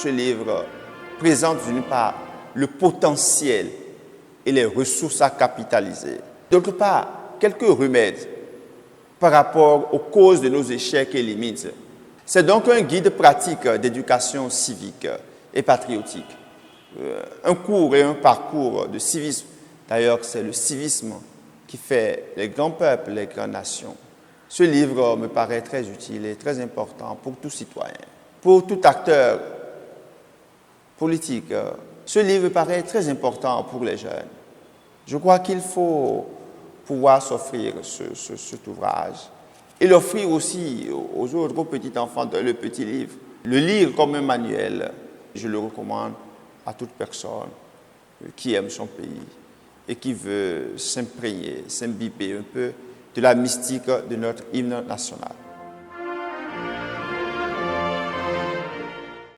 ce livre présente d'une part le potentiel et les ressources à capitaliser. D'autre part, quelques remèdes par rapport aux causes de nos échecs et limites. C'est donc un guide pratique d'éducation civique et patriotique. Un cours et un parcours de civisme. D'ailleurs, c'est le civisme qui fait les grands peuples, les grandes nations. Ce livre me paraît très utile et très important pour tout citoyen, pour tout acteur politique. Ce livre paraît très important pour les jeunes. Je crois qu'il faut pouvoir s'offrir cet ouvrage et l'offrir aussi aux autres, aux petits enfants, dans le petit livre. Le lire comme un manuel, je le recommande à toute personne qui aime son pays et qui veut s'imprégner, s'imbiber un peu de la mystique de notre hymne national.